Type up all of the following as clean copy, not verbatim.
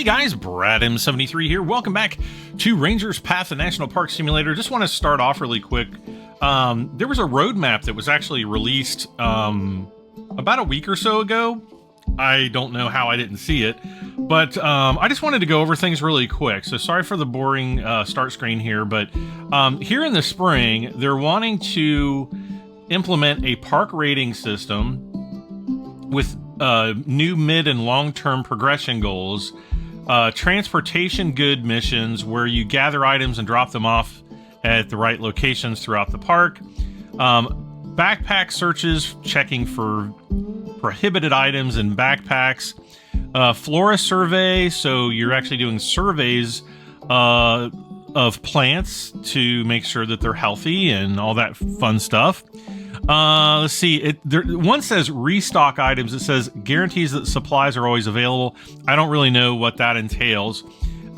guys, Brad M73 here. Welcome back to Ranger's Path, the National Park Simulator. Just want to start off really quick. There was a roadmap that was actually released about a week or so ago. I don't know how I didn't see it, but I just wanted to go over things really quick. So sorry for the boring start screen here, but here in the spring, they're wanting to implement a park rating system with new mid and long-term progression goals, transportation good missions where you gather items and drop them off at the right locations throughout the park, backpack searches, checking for prohibited items in backpacks, Flora survey, so you're actually doing surveys of plants to make sure that they're healthy and all that fun stuff. Let's see. One says restock items. It says guarantees that supplies are always available. I don't really know what that entails.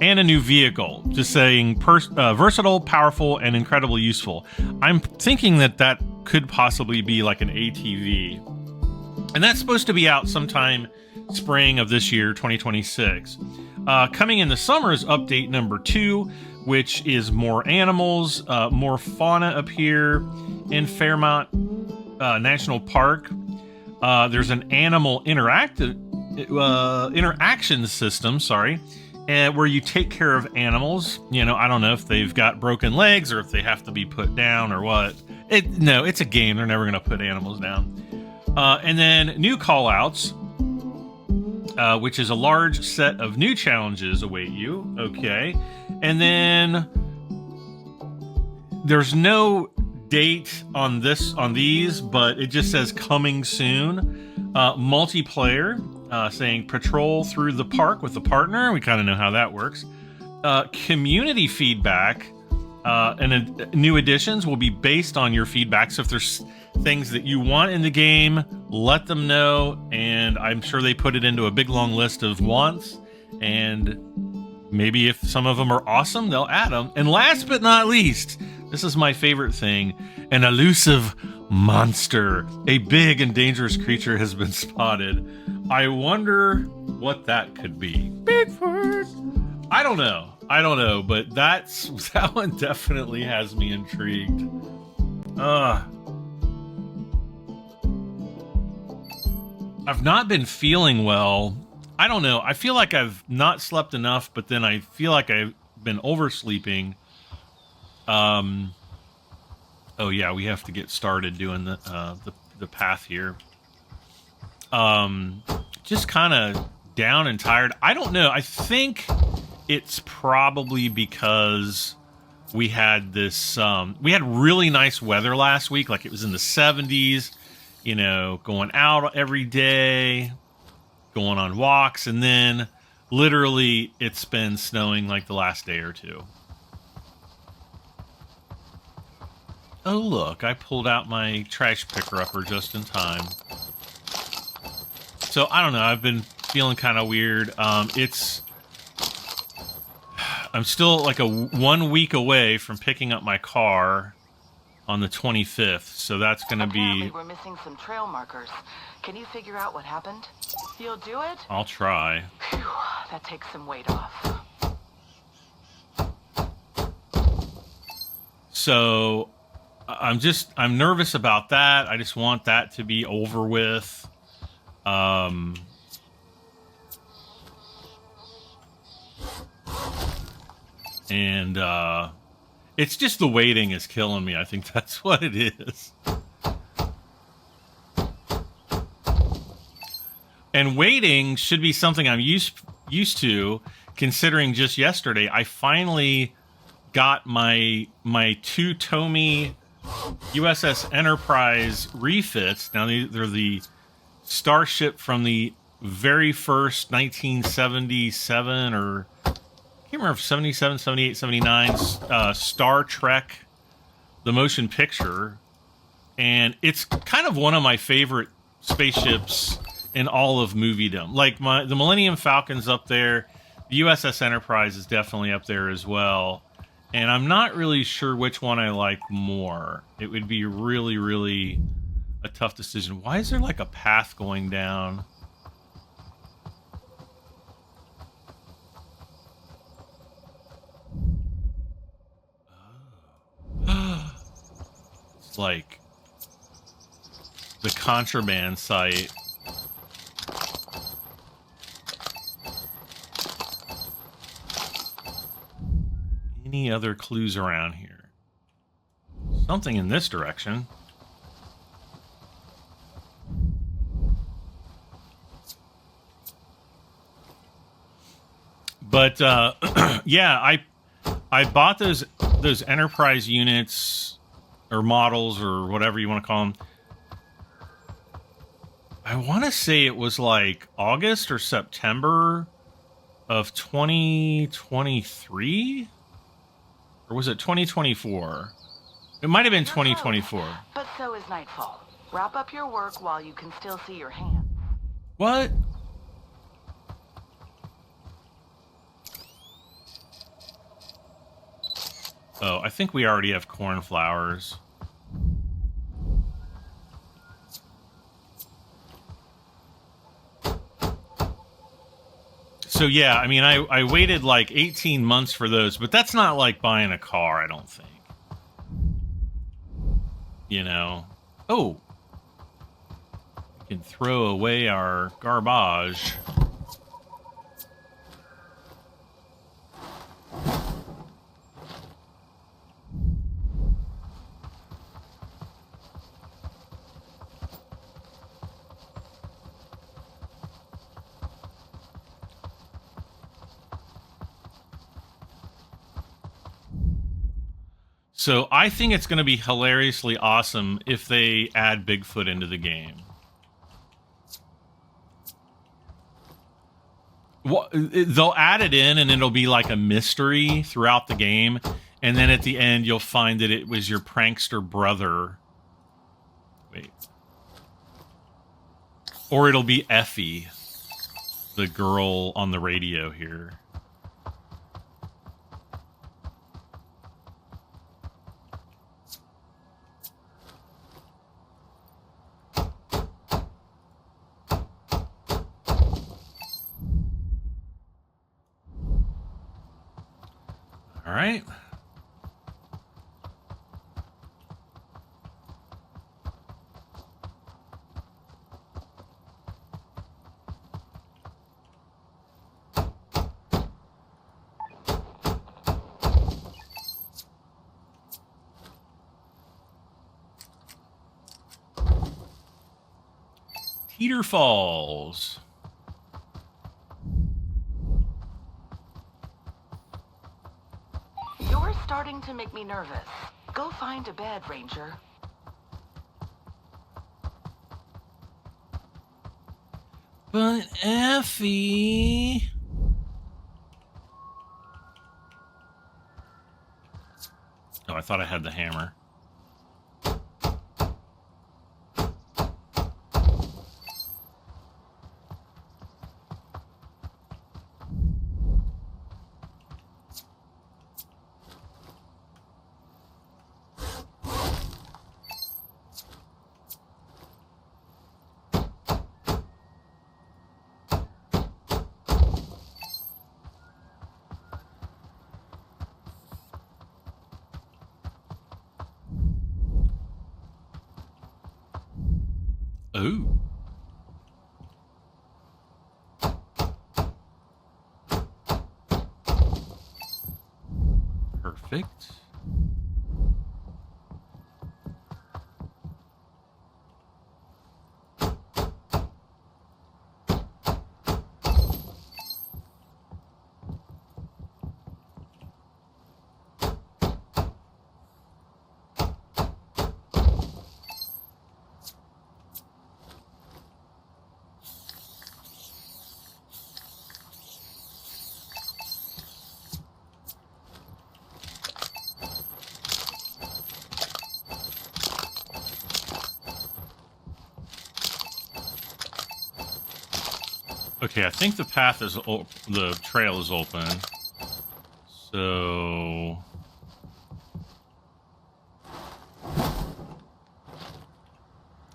And a new vehicle, just saying versatile, powerful, and incredibly useful. I'm thinking that could possibly be like an ATV. And that's supposed to be out sometime spring of this year, 2026. Coming in the summer is update number 2, which is more animals, more fauna up here in Fairmont National Park. There's an animal interaction system, where you take care of animals. You know, I don't know if they've got broken legs or if they have to be put down or what. No, it's a game. They're never going to put animals down. And then new call-outs, which is a large set of new challenges await you. Okay. And then there's no date on these, but it just says coming soon. Multiplayer, saying patrol through the park with a partner. We kind of know how that works. Community feedback and new additions will be based on your feedback. So if there's things that you want in the game, let them know, and I'm sure they put it into a big long list of wants, and maybe if some of them are awesome, they'll add them. And last but not least, this is my favorite thing, an elusive monster. A big and dangerous creature has been spotted. I wonder what that could be. Bigfoot. I don't know, but that one definitely has me intrigued. I've not been feeling well. I don't know. I feel like I've not slept enough, but then I feel like I've been oversleeping. Oh yeah, we have to get started doing the path here. Just kind of down and tired. I don't know. I think it's probably because we had this we had really nice weather last week, like it was in the 70s, you know, going out every day, going on walks, and then literally it's been snowing like the last day or two. Oh look, I pulled out my trash picker-upper just in time. So I don't know, I've been feeling kind of weird. I'm still like 1 week away from picking up my car on the 25th, so that's going to be... Apparently we're missing some trail markers. Can you figure out what happened? You'll do it? I'll try. Phew, that takes some weight off. So I'm nervous about that. I just want that to be over with. And it's just the waiting is killing me. I think that's what it is. And waiting should be something I'm used to, considering just yesterday I finally got my 2 Tomy USS Enterprise refits. Now they're the starship from the very first 1977 or I can't remember if 77, 78, 79 Star Trek, the motion picture. And it's kind of one of my favorite spaceships in all of moviedom. Like the Millennium Falcon's up there. The USS Enterprise is definitely up there as well. And I'm not really sure which one I like more. It would be really, really a tough decision. Why is there like a path going down? like the contraband site. Any other clues around here? Something in this direction. But yeah, I bought those enterprise units or models or whatever you want to call them. I want to say it was like August or September of 2023, or was it 2024? It might have been 2024. But so is nightfall. Wrap up your work while you can still see your hand. What? Oh, I think we already have cornflowers. So yeah, I mean, I waited like 18 months for those, but that's not like buying a car, I don't think. You know? Oh! We can throw away our garbage. So I think it's going to be hilariously awesome if they add Bigfoot into the game. They'll add it in and it'll be like a mystery throughout the game. And then at the end, you'll find that it was your prankster brother. Wait. Or it'll be Effie, the girl on the radio here. All right. Teeter Falls. You're starting to make me nervous. Go find a bed, Ranger. But Effie... Oh, I thought I had the hammer. Ooh. Perfect. Okay, I think the path is the trail is open. So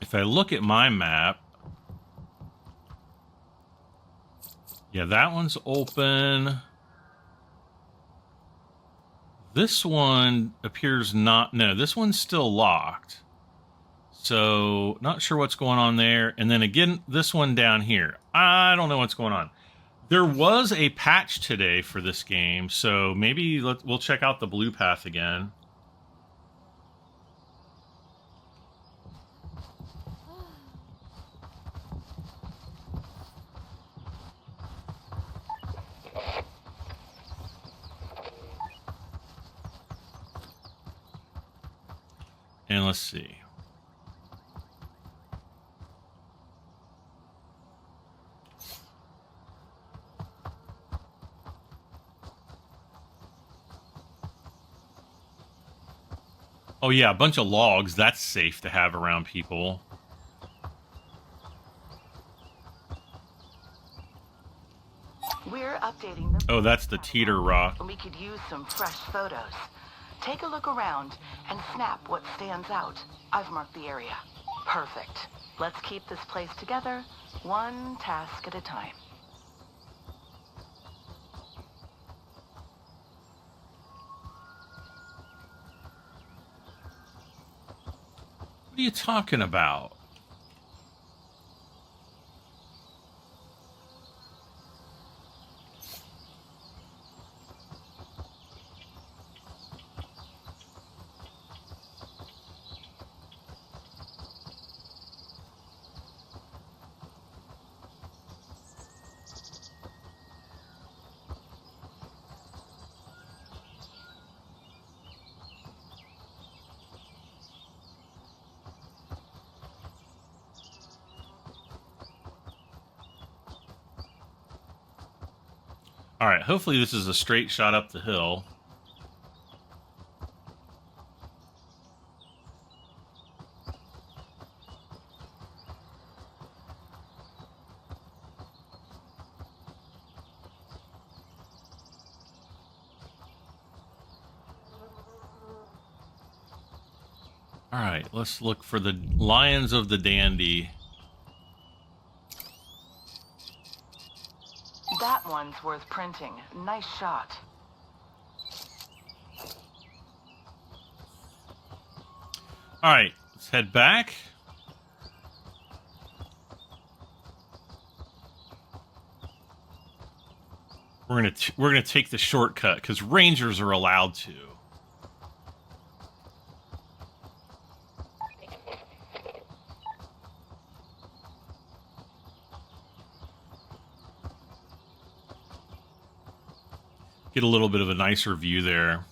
if I look at my map, yeah, that one's open. This one appears not. No, this one's still locked. So, not sure what's going on there. And then again, this one down here. I don't know what's going on. There was a patch today for this game, so maybe we'll check out the blue path again. And let's see. Oh yeah, a bunch of logs. That's safe to have around people. We're updating the... Oh, that's the teeter rock. We could use some fresh photos. Take a look around and snap what stands out. I've marked the area. Perfect. Let's keep this place together, one task at a time. What are you talking about? All right, hopefully this is a straight shot up the hill. All right, let's look for the Lions of the Dandy. That one's worth printing. Nice shot. All right, let's head back. We're gonna take the shortcut because rangers are allowed to. Get a little bit of a nicer view there.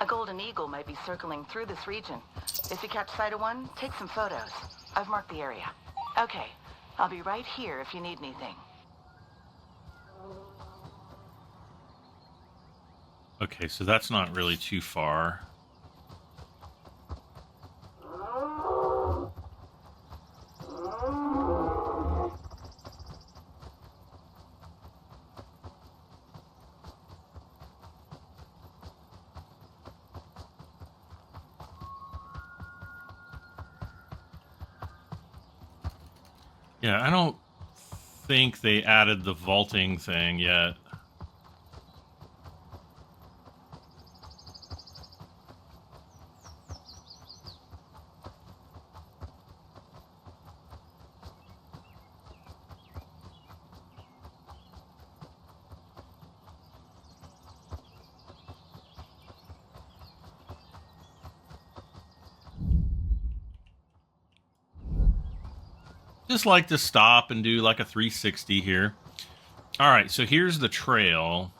A golden eagle might be circling through this region. If you catch sight of one, take some photos. I've marked the area. Okay, I'll be right here if you need anything. Okay, so that's not really too far. Yeah, I don't think they added the vaulting thing yet. Just like to stop and do like a 360 here. All right, so here's the trail.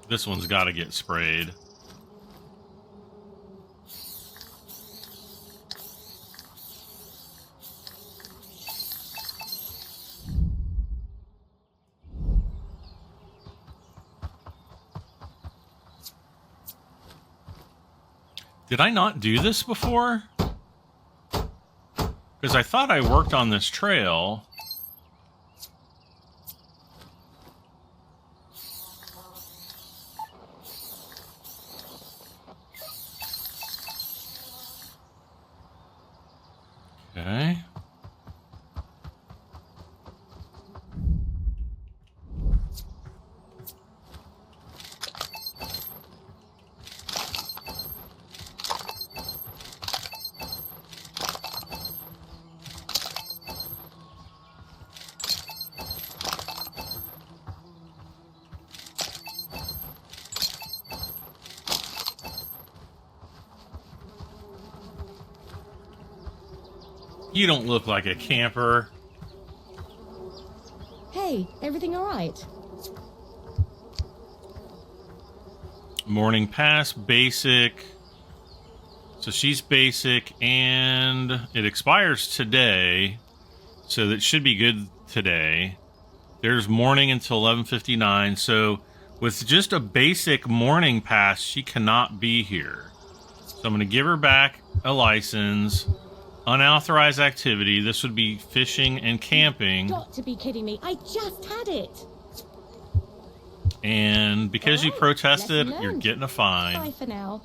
This one's got to get sprayed. Did I not do this before? Because I thought I worked on this trail. Okay. You don't look like a camper. Hey, everything all right? Morning pass, basic. So she's basic, and it expires today. So that should be good today. There's morning until 11:59. So with just a basic morning pass, she cannot be here. So I'm going to give her back a license. Unauthorized activity. This would be fishing and camping. Got to be kidding me. I just had it. And because you protested, you're getting a fine. Bye for now.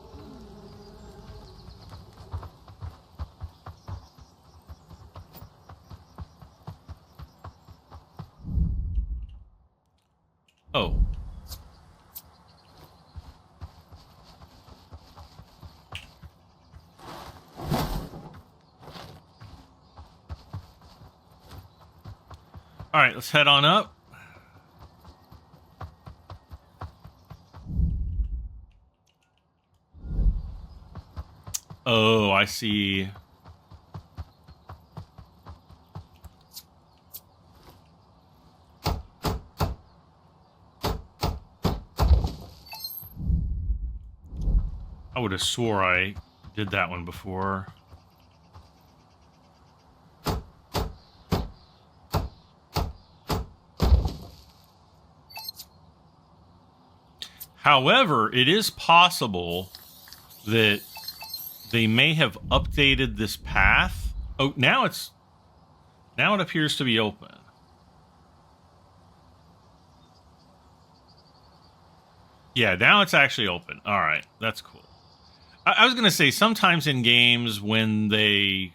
Oh. All right, let's head on up. Oh, I see. I would have swore I did that one before. However, it is possible that they may have updated this path. Oh, now it appears to be open. Yeah, now it's actually open. All right, that's cool. I was going to say, sometimes in games when they,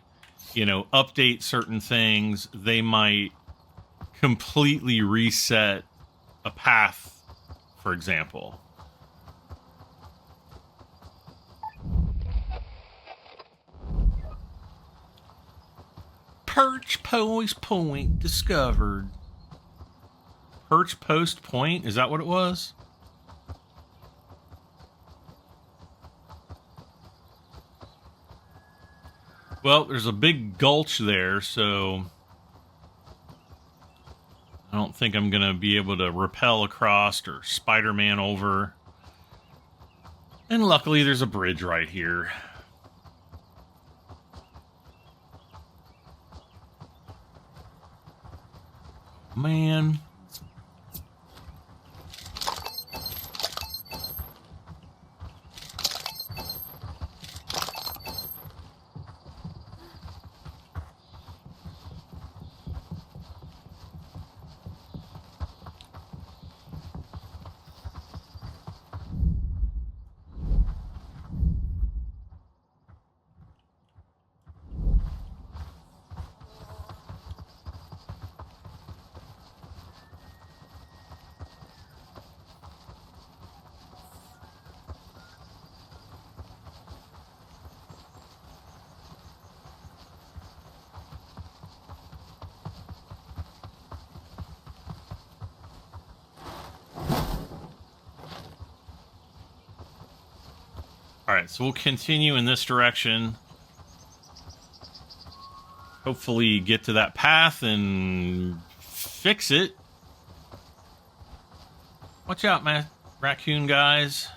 update certain things, they might completely reset a path, for example. Perch Post Point discovered. Perch Post Point? Is that what it was? Well, there's a big gulch there, so I don't think I'm going to be able to rappel across or Spider-Man over. And luckily, there's a bridge right here. Man. Alright, so we'll continue in this direction. Hopefully get to that path and fix it. Watch out, man. raccoon guys.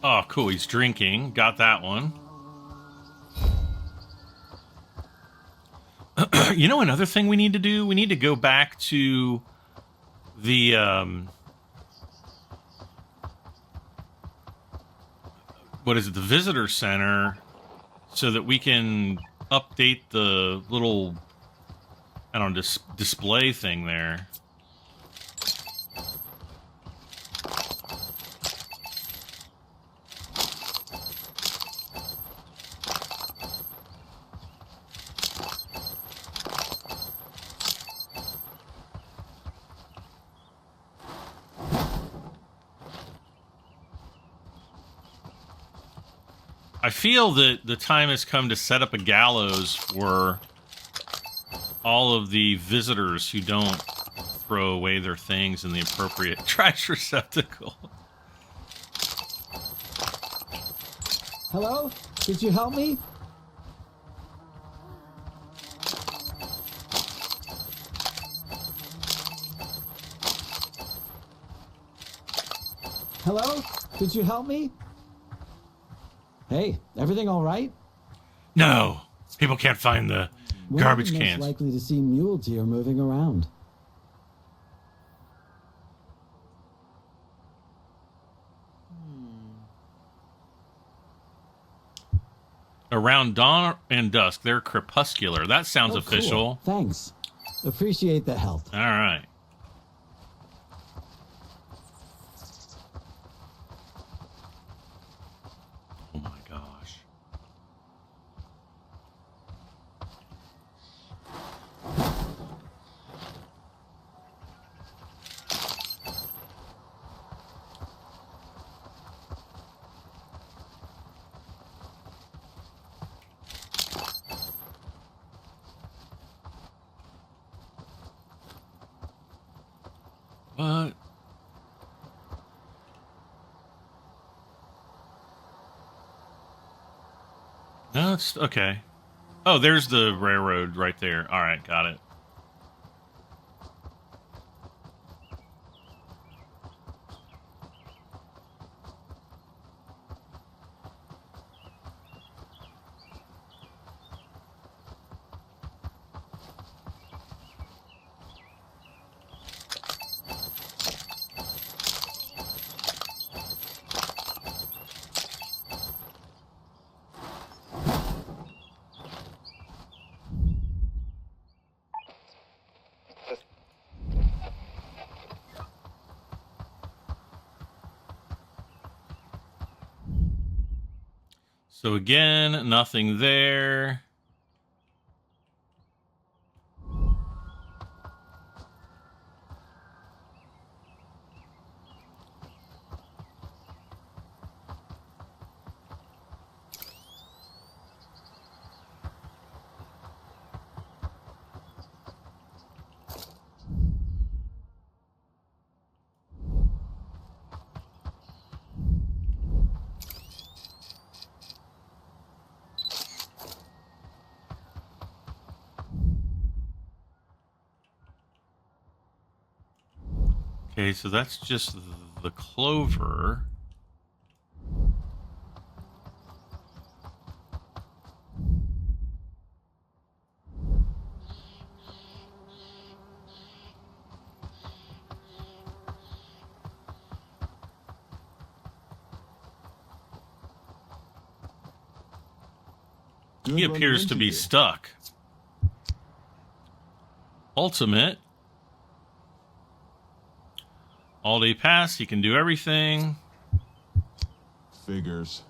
Oh, cool. He's drinking. Got that one. You know, another thing we need to do? We need to go back to the, what is it? The visitor center, so that we can update the little, I don't know, display thing there. I feel that the time has come to set up a gallows for all of the visitors who don't throw away their things in the appropriate trash receptacle. Hello? Did you help me? Hello? Did you help me? Hey, everything all right? No, people can't find the garbage We're cans. most likely to see mule deer moving around. Around dawn and dusk, they're crepuscular. That sounds Oh, official. cool. Thanks. Appreciate the help. All right. Oh my gosh. What? No, it's okay. Oh, there's the railroad right there. All right, got it. So again, nothing there. Okay, so that's just the clover. He appears to be stuck. Ultimate. All day pass, he can do everything. Figures.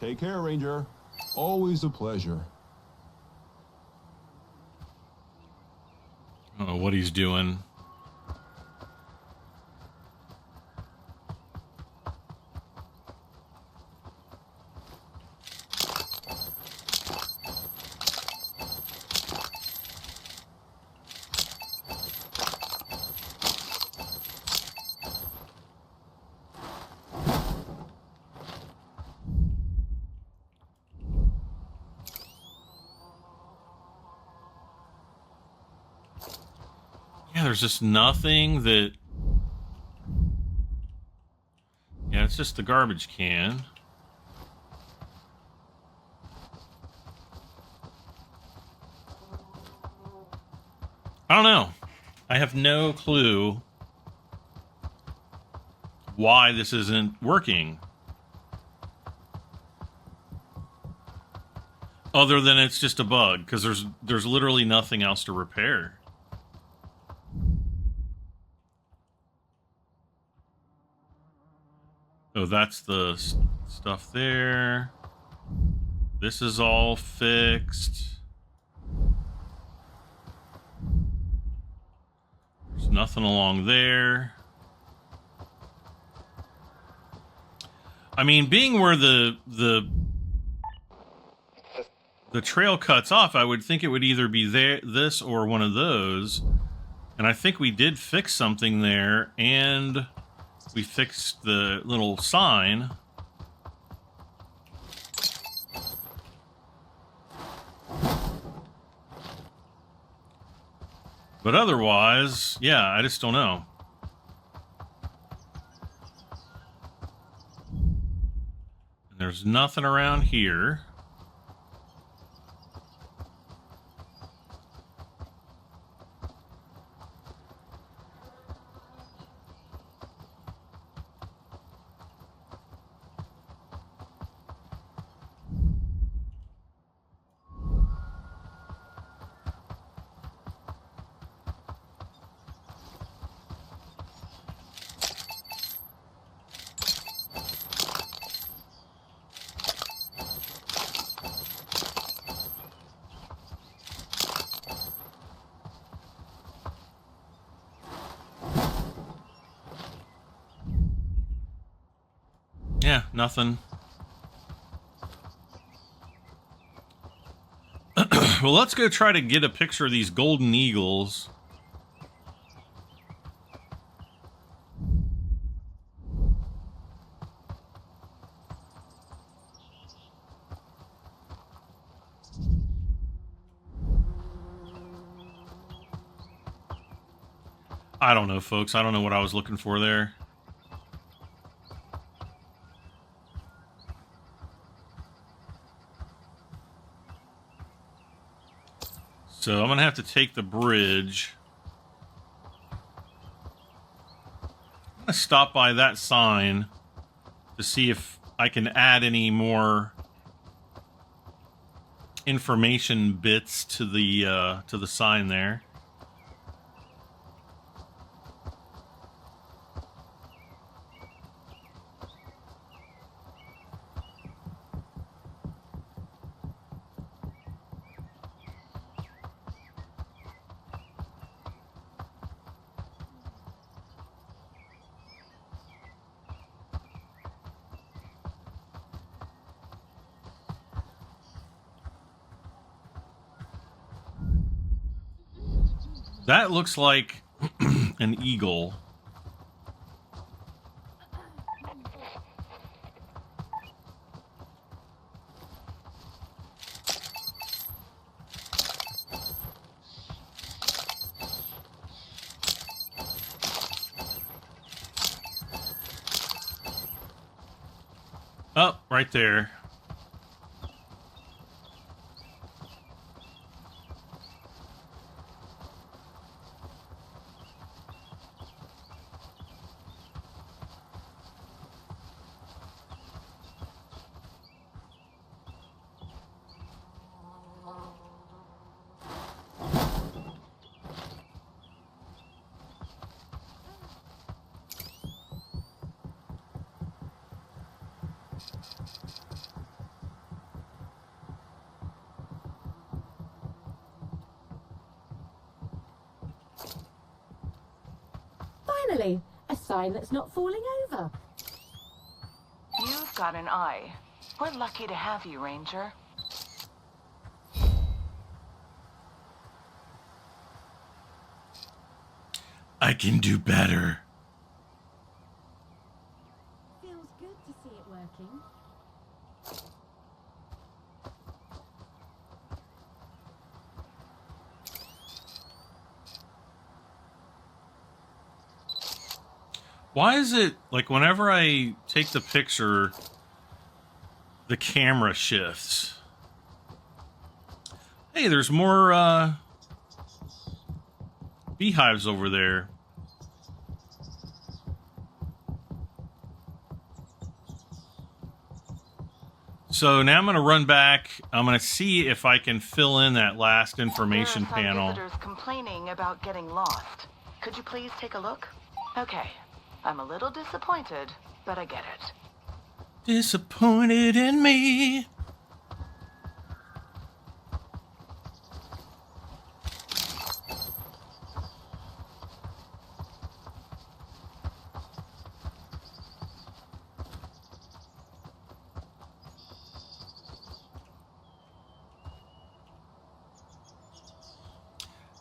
Take care, Ranger. Always a pleasure. I don't know what he's doing. Yeah, there's just nothing that... Yeah, it's just the garbage can. I don't know. I have no clue why this isn't working. Other than it's just a bug, because there's literally nothing else to repair. Oh, that's the stuff there. This is all fixed. There's nothing along there. I mean, being where the trail cuts off, I would think it would either be this or one of those. And I think we did fix something there, and we fixed the little sign. But otherwise, yeah, I just don't know. And there's nothing around here. Yeah, nothing. Well, let's go try to get a picture of these golden eagles. I don't know, folks. I don't know what I was looking for there. So I'm going to have to take the bridge. I'm going to stop by that sign to see if I can add any more information bits to the sign there. That looks like an eagle. Oh, right there. Exactly. A sign that's not falling over. You've got an eye. We're lucky to have you, Ranger. I can do better. Feels good to see it working. Why is it like whenever I take the picture, the camera shifts? Hey, there's more beehives over there. So now I'm going to run back. I'm going to see if I can fill in that last information There are some panel. visitors complaining about getting lost. Could you please take a look? Okay. I'm a little disappointed, but I get it. Disappointed in me.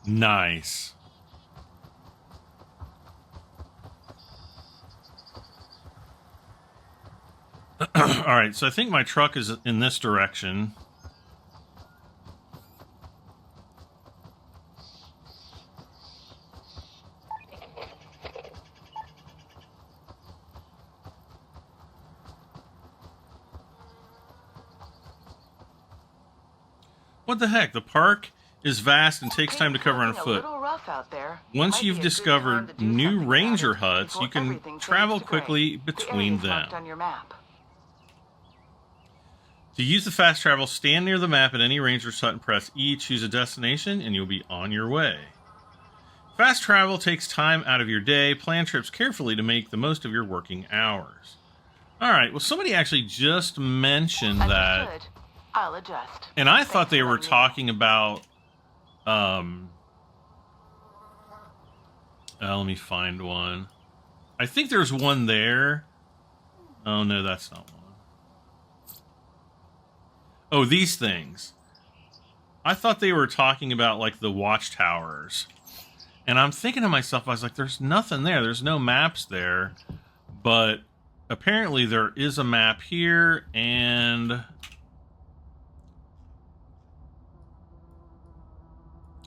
Nice. All right, so I think my truck is in this direction. What the heck? The park is vast and takes time to cover on It's looking foot. a little rough out there. Once Might you've be a good discovered time to do new something ranger about it huts, you before can everything travel fades to gray. quickly The between area's them. marked on your map. To use the fast travel, stand near the map at any ranger's hut and press E, choose a destination, and you'll be on your way. Fast travel takes time out of your day. Plan trips carefully to make the most of your working hours. Alright, well somebody actually just mentioned that. Understood. I'll adjust. And I Thanks thought they for were letting me know. talking about... let me find one. I think there's one there. Oh no, that's not one. Oh, these things. I thought they were talking about, like, the watchtowers. And I'm thinking to myself, I was like, there's nothing there. There's no maps there. But apparently there is a map here, and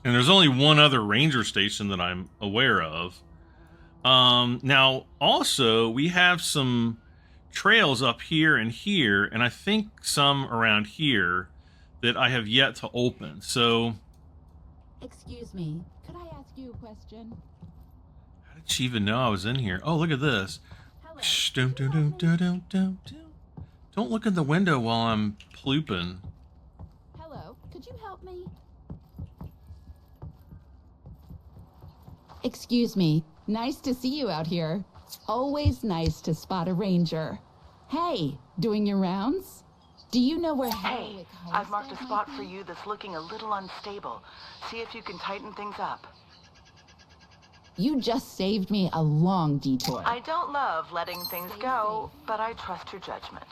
there's only one other ranger station that I'm aware of. Now, also, we have some trails up here, and I think some around here that I have yet to open. So, Excuse me, could I ask you a question? how did she even know I was in here? Oh, look at this. Hello. Shh, don't look in the window while I'm plooping. Hello, could you help me? Excuse me, nice to see you out here. Always nice to spot a ranger. Hey, doing your rounds? Do you know where Hey, I've marked a spot for you that's looking a little unstable. See if you can tighten things up. You just saved me a long detour. I don't love letting things go, but I trust your judgment.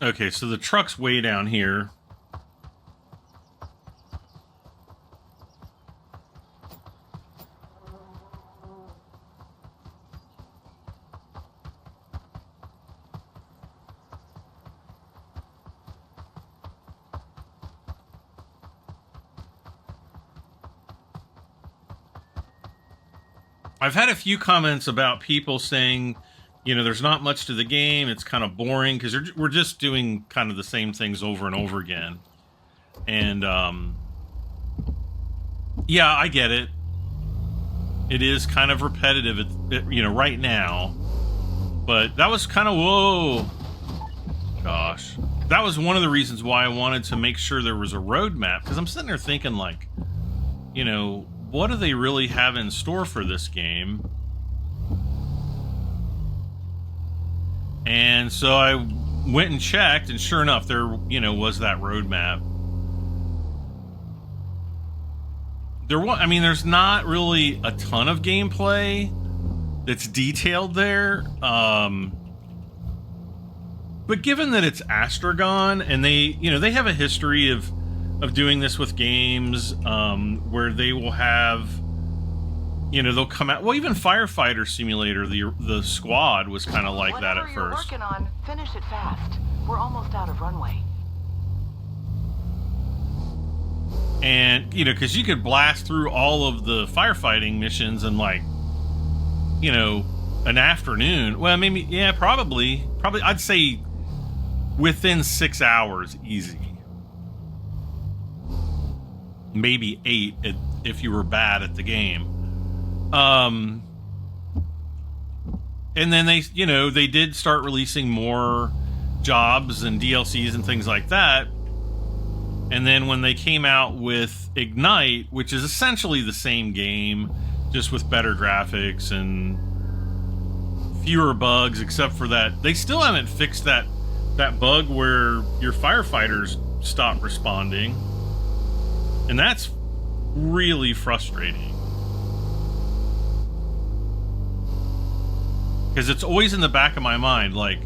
Okay, so the truck's way down here. I've had a few comments about people saying, you know, there's not much to the game. It's kind of boring because we're just doing kind of the same things over and over again. And, yeah, I get it. It is kind of repetitive, you know, right now. But that was kind of, whoa. Gosh. That was one of the reasons why I wanted to make sure there was a roadmap. Because I'm sitting there thinking, like, you know, what do they really have in store for this game? And so I went and checked, and sure enough, there, you know, was that roadmap. I mean, there's not really a ton of gameplay that's detailed there. But given that it's Astragon, and they have a history of doing this with games, where they will have, they'll come out. Well, even Firefighter Simulator, the squad was kind of like that at Whatever you're first. working on, finish it fast. We're almost out of runway. And, because you could blast through all of the firefighting missions in, like, an afternoon. Well, maybe, yeah, probably, I'd say within 6 hours, easy. Maybe 8 if you were bad at the game. And then they did start releasing more jobs and DLCs and things like that. And then when they came out with Ignite, which is essentially the same game, just with better graphics and fewer bugs, except for that they still haven't fixed that bug where your firefighters stop responding. And that's really frustrating. Because it's always in the back of my mind, like,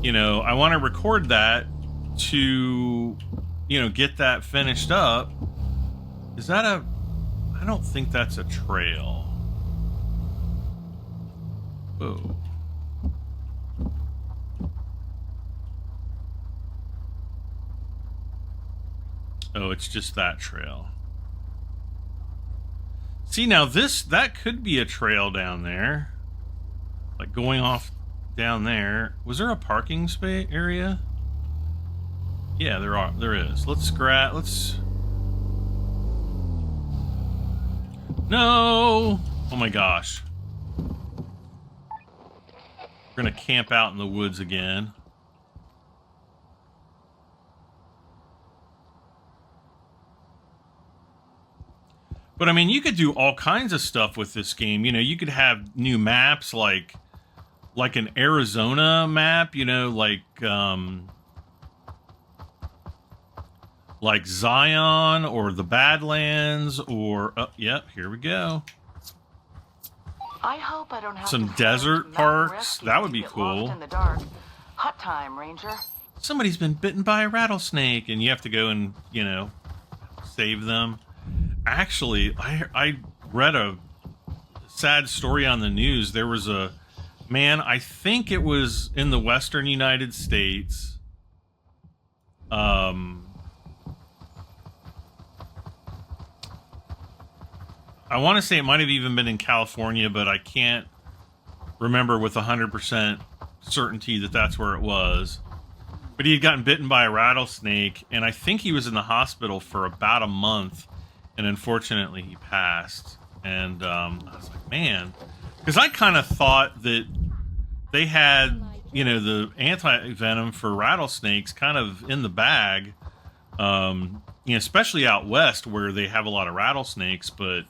I want to record that to, get that finished up. Is that I don't think that's a trail. Oh. Oh, it's just that trail. See, now that could be a trail down there. Like going off down there. Was there a parking space area? Yeah, there is. Let's No! Oh my gosh. We're gonna camp out in the woods again. But I mean, you could do all kinds of stuff with this game. You could have new maps like an Arizona map, like Zion or the Badlands or yep, here we go. I hope I don't have Some to desert send parks. rescue That would to be get cool. lost in the dark. Hot time, Ranger. Somebody's been bitten by a rattlesnake, and you have to go and save them. Actually, I read a sad story on the news. There was a man, I think it was in the western United States. I want to say it might have even been in California, but I can't remember with 100% certainty that that's where it was. But he had gotten bitten by a rattlesnake, and I think he was in the hospital for about a month, and unfortunately he passed. And I was like, man, because I kind of thought that they had, the anti-venom for rattlesnakes kind of in the bag, especially out west where they have a lot of rattlesnakes. But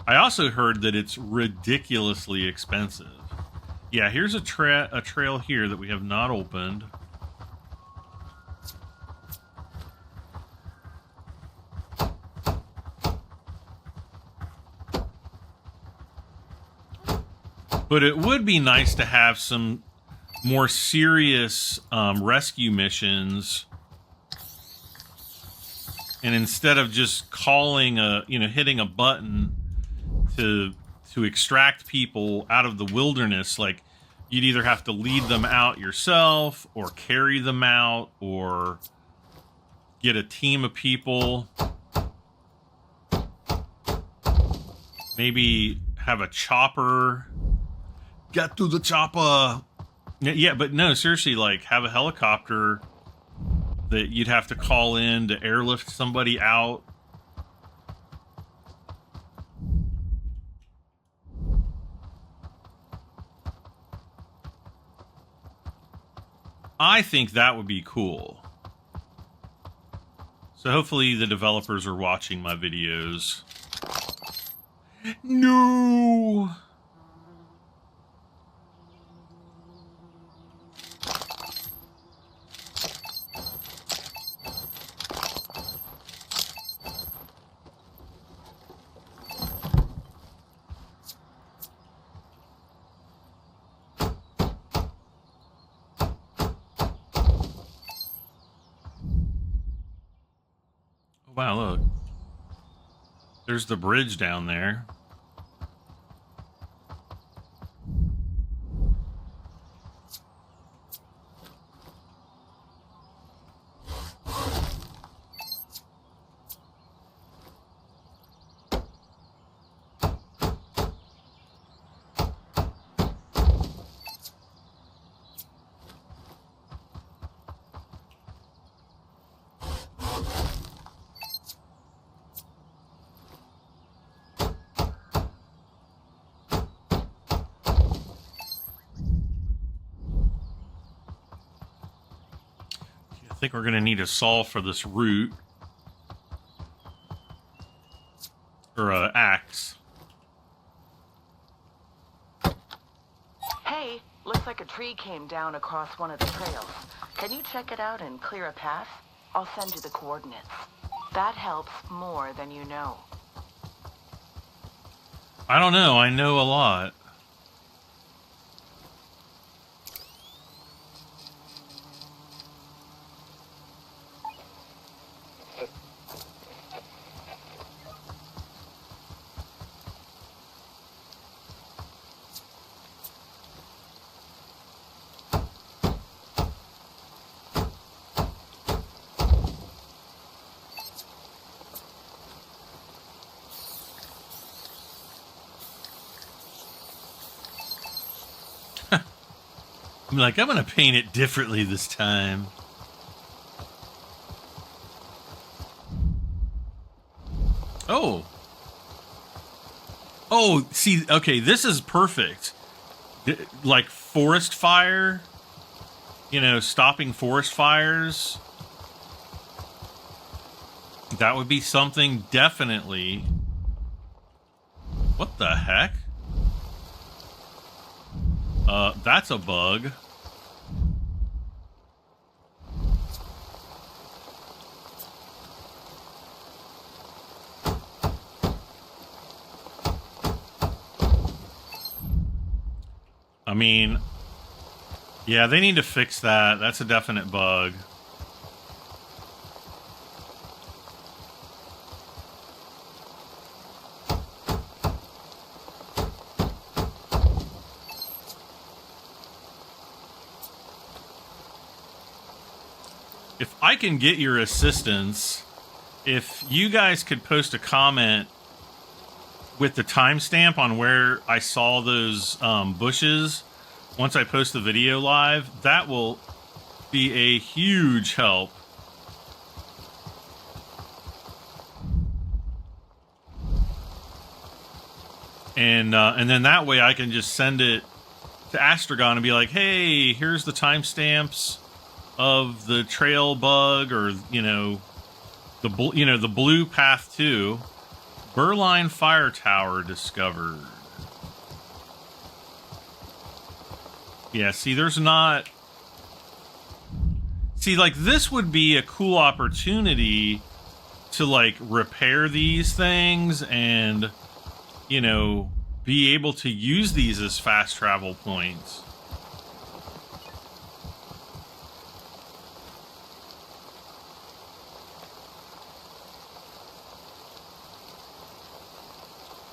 I also heard that it's ridiculously expensive. Yeah, here's a trail here that we have not opened. But it would be nice to have some more serious rescue missions. And instead of just calling hitting a button to extract people out of the wilderness, like you'd either have to lead them out yourself or carry them out or get a team of people. Maybe have a chopper. Get to the chopper. Yeah, but no, seriously, like have a helicopter that you'd have to call in to airlift somebody out. I think that would be cool. So hopefully the developers are watching my videos. No! Wow, look. There's the bridge down there. I think we're going to need a saw for this root. Or an axe. Hey, looks like a tree came down across one of the trails. Can you check it out and clear a path? I'll send you the coordinates. That helps more than you know. I don't know. I know a lot. I'm like, I'm going to paint it differently this time. Oh. Oh, see, okay, this is perfect. Like forest fire, you know, stopping forest fires. That would be something definitely. What the heck? That's a bug. I mean, yeah, they need to fix that. That's a definite bug. If I can get your assistance, if you guys could post a comment with the timestamp on where I saw those bushes once I post the video live, that will be a huge help. And then that way I can just send it to Astragon and be like, hey, here's the timestamps of the trail bug, or the blue path 2 Burline fire tower discovered. Yeah, see, there's not. See, like, this would be a cool opportunity to, like, repair these things and, you know, be able to use these as fast travel points.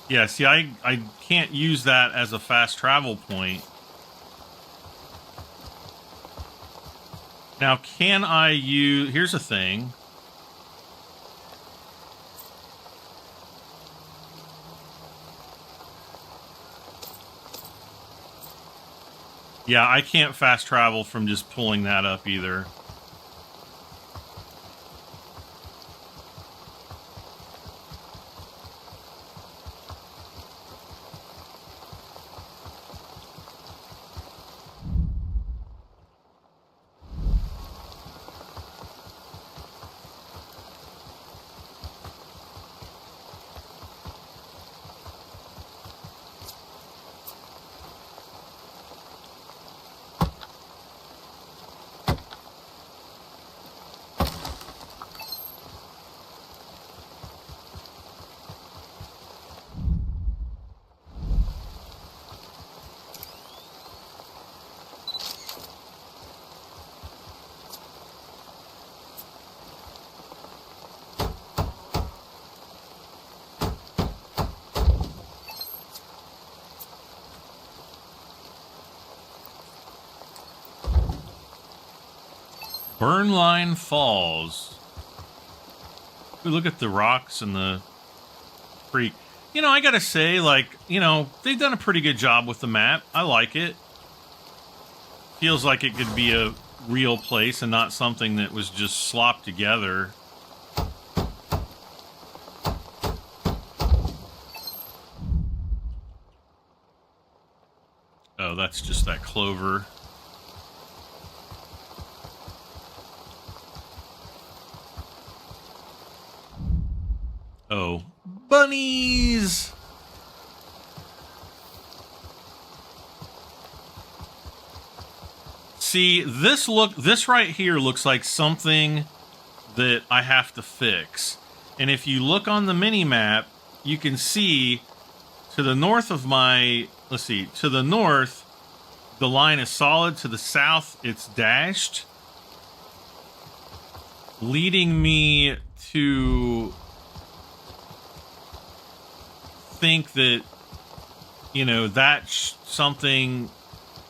Yeah, see, I can't use that as a fast travel point. Now, can I use... Here's a thing. Yeah, I can't fast travel from just pulling that up either. Burnline Falls. We look at the rocks and the creek. You know, I gotta say, like, you know, they've done a pretty good job with the map. I like it. Feels like it could be a real place and not something that was just slopped together. Oh, that's just that clover. Oh, bunnies! See, this right here looks like something that I have to fix. And if you look on the mini map, you can see to the north of my, let's see, to the north, the line is solid. To the south, it's dashed, leading me to think that, you know, that's something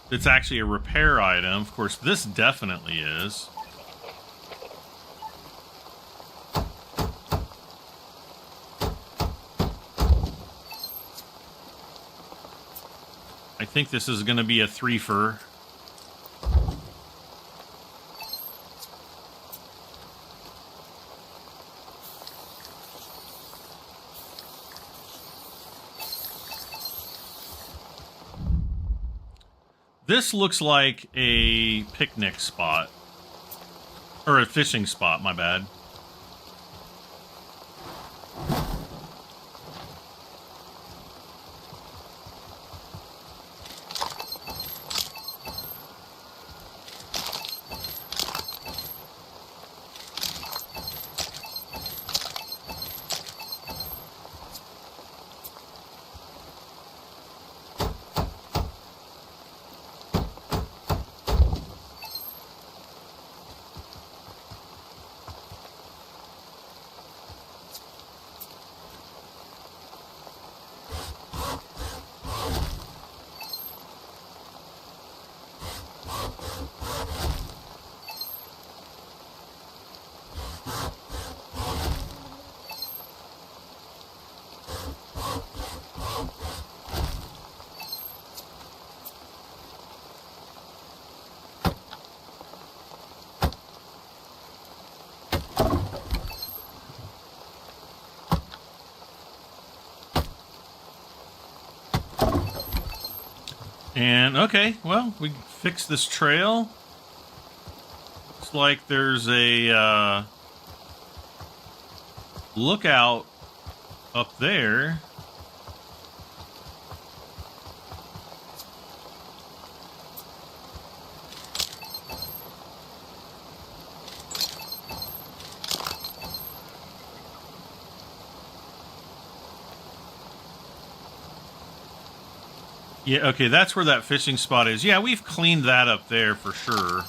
that's actually a repair item. Of course, this definitely is. I think this is going to be a threefer. This looks like a picnic spot. Or a fishing spot, my bad. And, okay, well, we fixed this trail. Looks like there's a lookout up there. Yeah, okay, that's where that fishing spot is. Yeah, we've cleaned that up there for sure.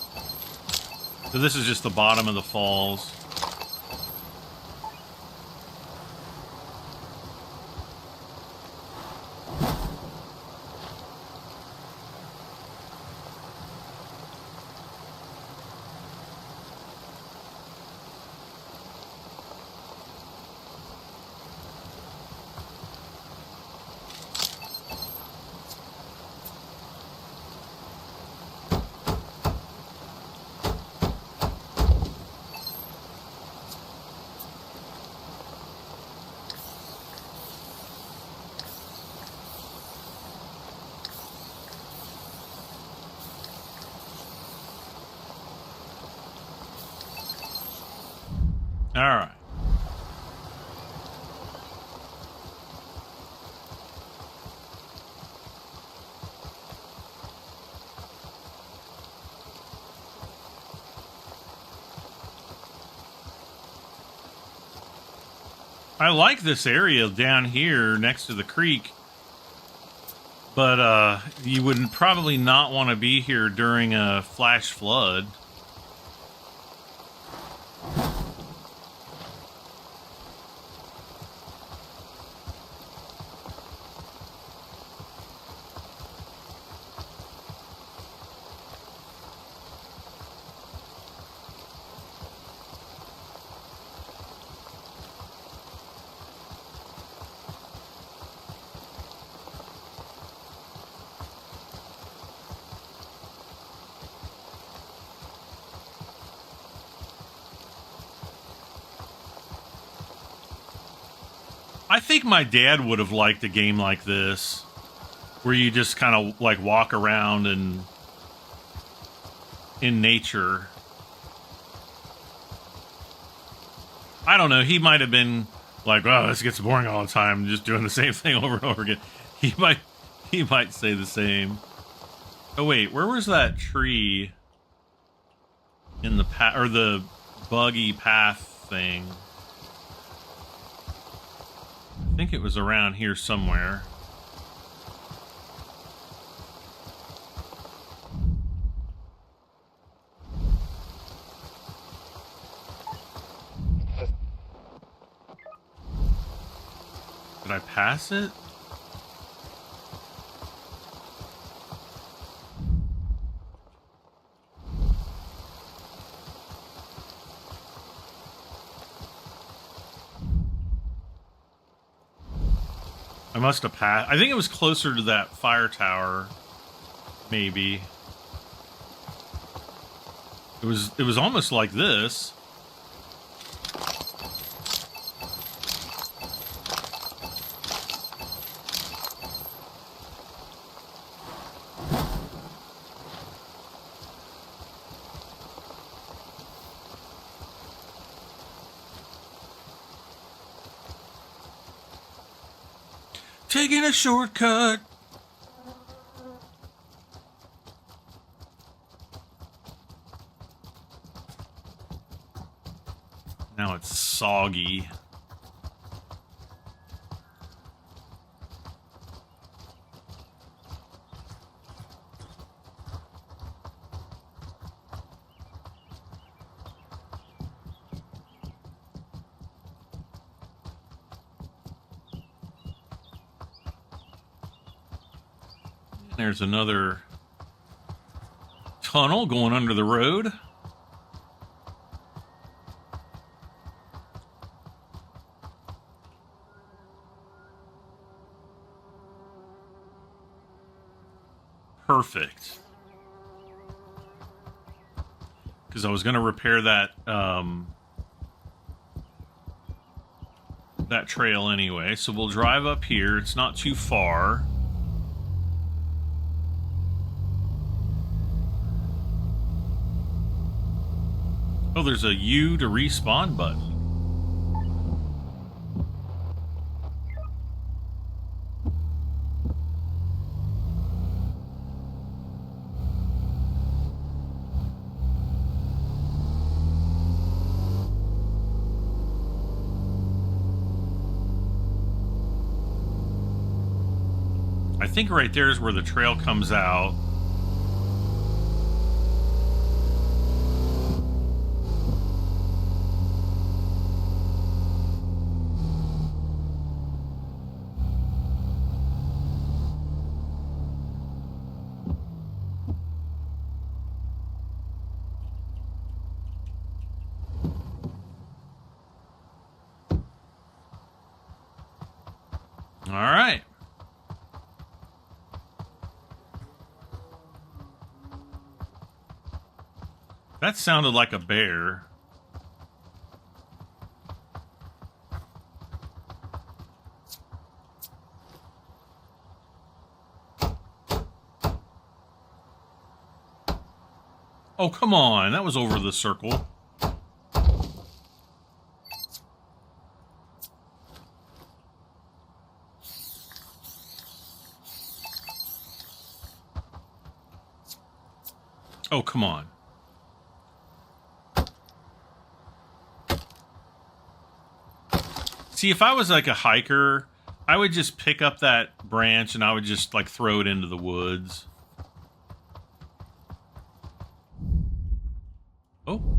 So this is just the bottom of the falls. All right. I like this area down here next to the creek, but you would probably not want to be here during a flash flood. I think my dad would have liked a game like this, where you just kind of like walk around and in nature. I don't know. He might have been like, "Oh, this gets boring all the time, just doing the same thing over and over again." He might say the same. Oh wait, where was that tree in the path, or the buggy path thing? I think it was around here somewhere. Did I pass it? I must have passed. I think it was closer to that fire tower. Maybe. It was almost like this. Taking a shortcut. Now it's soggy. There's another tunnel going under the road. Perfect. Because I was going to repair that that trail anyway. So we'll drive up here. It's not too far. Oh, there's a U to respawn button. I think right there is where the trail comes out. All right. That sounded like a bear. Oh, come on. That was over the circle. Oh, come on. See, if I was like a hiker, I would just pick up that branch and I would just like throw it into the woods. Oh.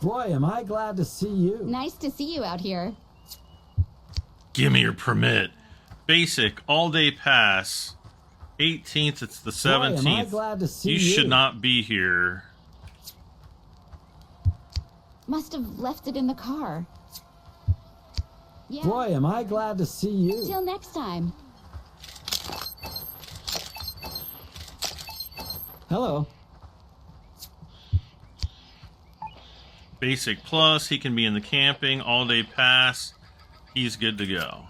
Boy, am I glad to see you. Nice to see you out here. Give me your permit. Basic, all-day pass. 18th, it's the 17th. Boy, am I glad to see you. You should not be here. Must have left it in the car. Yeah. Boy, am I glad to see you. Till next time. Hello. Basic plus, he can be in the camping, all-day pass. He's good to go.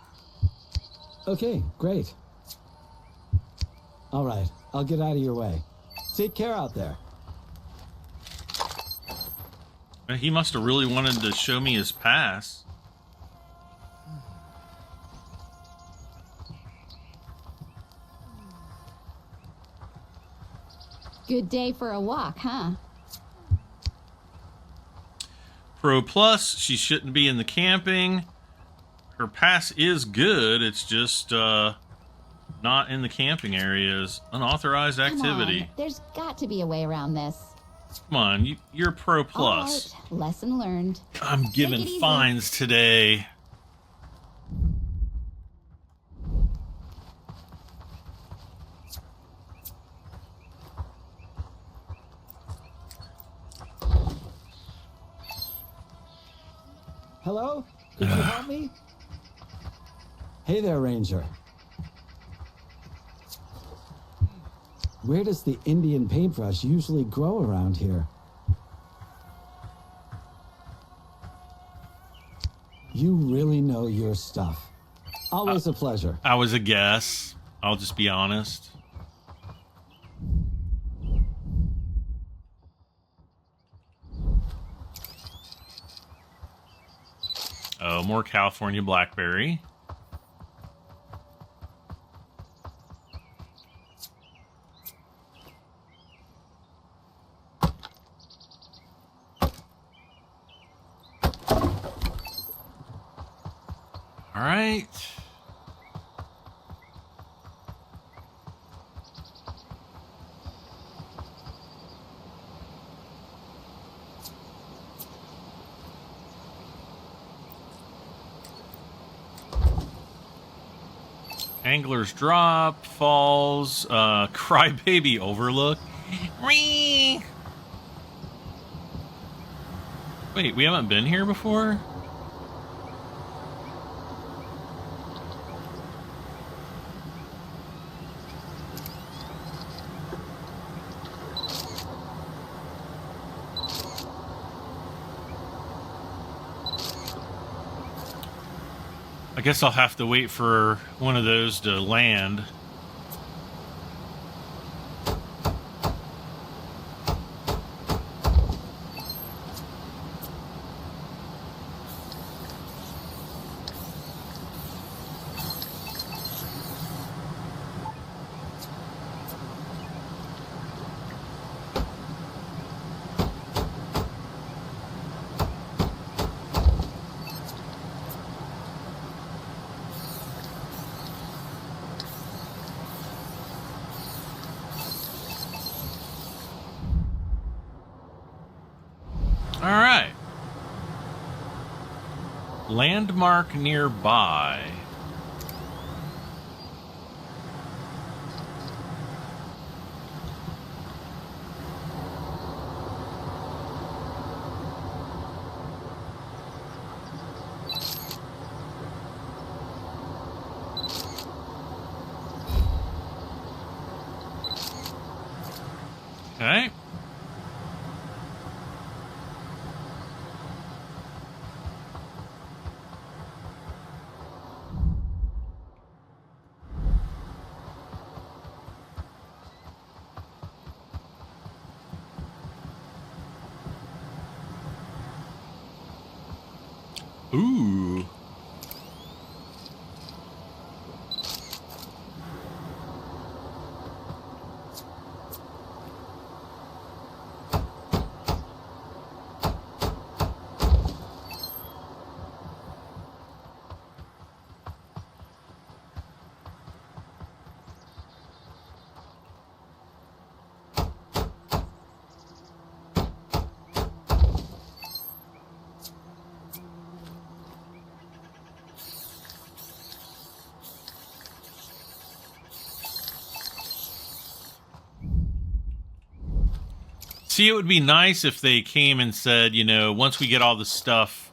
Okay, great. All right, I'll get out of your way. Take care out there. He must have really wanted to show me his pass. Good day for a walk, huh? Pro plus, she shouldn't be in the camping. Her pass is good. It's just not in the camping areas. Unauthorized activity. Come on, there's got to be a way around this. Come on, you're pro plus. All right, lesson learned. I'm giving Take it easy. fines today. Hello? Could you help me? Hey there, Ranger. Where does the Indian paintbrush usually grow around here? You really know your stuff. Always a pleasure. I was a guess. I'll just be honest. Oh, more California blackberry. All right. Angler's Drop, Falls, Crybaby Overlook. Whee! Wait, we haven't been here before? I guess I'll have to wait for one of those to land. All right. Landmark nearby. Okay. Ooh. See, it would be nice if they came and said, you know, once we get all this stuff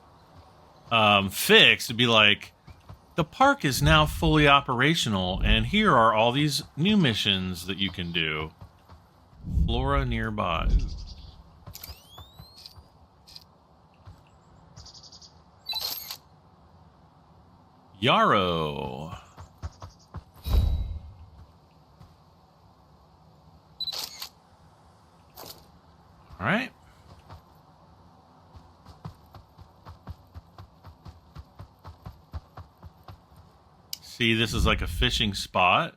fixed, it'd be like, the park is now fully operational, and here are all these new missions that you can do. Flora nearby. Ooh. Yarrow. All right. See, this is like a fishing spot.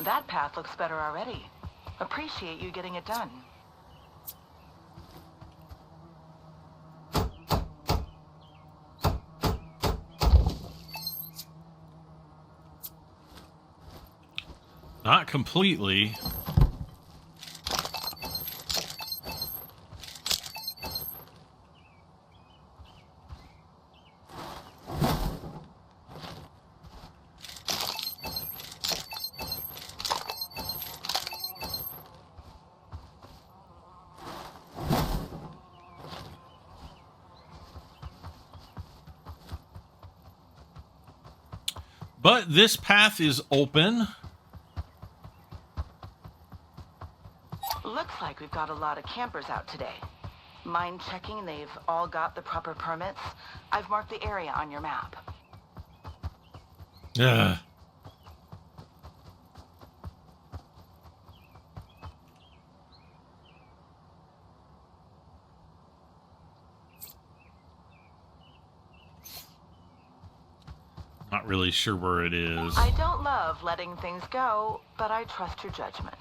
That path looks better already. Appreciate you getting it done. Not completely. But this path is open. Looks like we've got a lot of campers out today. Mind checking they've all got the proper permits? I've marked the area on your map. Ugh. Not really sure where it is. I don't love letting things go, but I trust your judgment.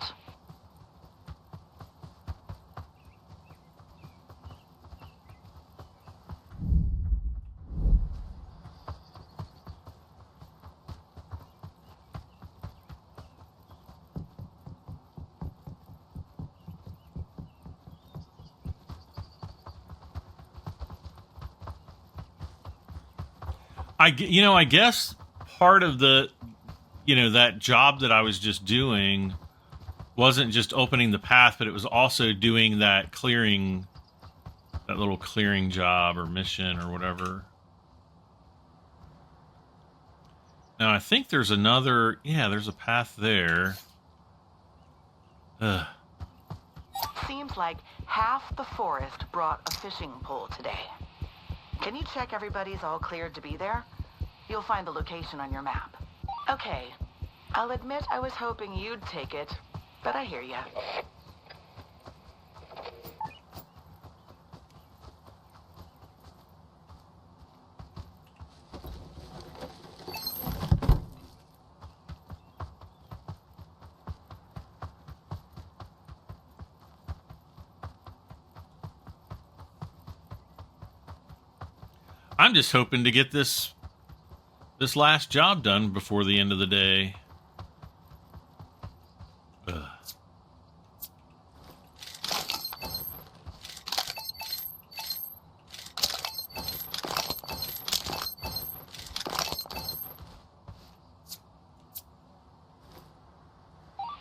I guess part of the, that job that I was just doing wasn't just opening the path, but it was also doing that little clearing job or mission or whatever. Now, I think there's there's a path there. Ugh. Seems like half the forest brought a fishing pole today. Can you check everybody's all cleared to be there? You'll find the location on your map. Okay, I'll admit I was hoping you'd take it, but I hear ya. I'm just hoping to get this last job done before the end of the day. Ugh.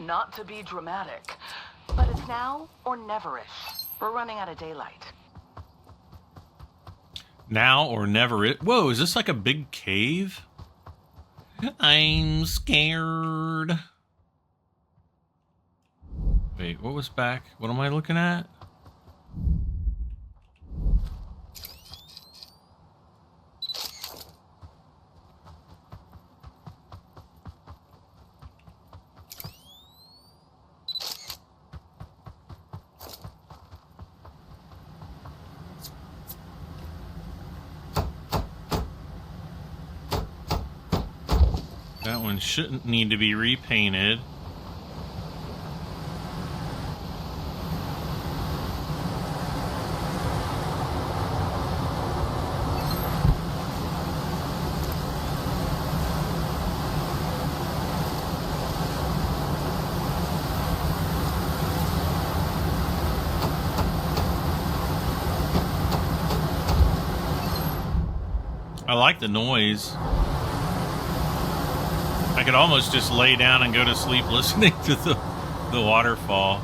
Not to be dramatic, but it's now or neverish. We're running out of daylight. Now or never it. Whoa, is this like a big cave? I'm scared. Wait, what was back? What am I looking at? That one shouldn't need to be repainted. I like the noise. I could almost just lay down and go to sleep listening to the waterfall.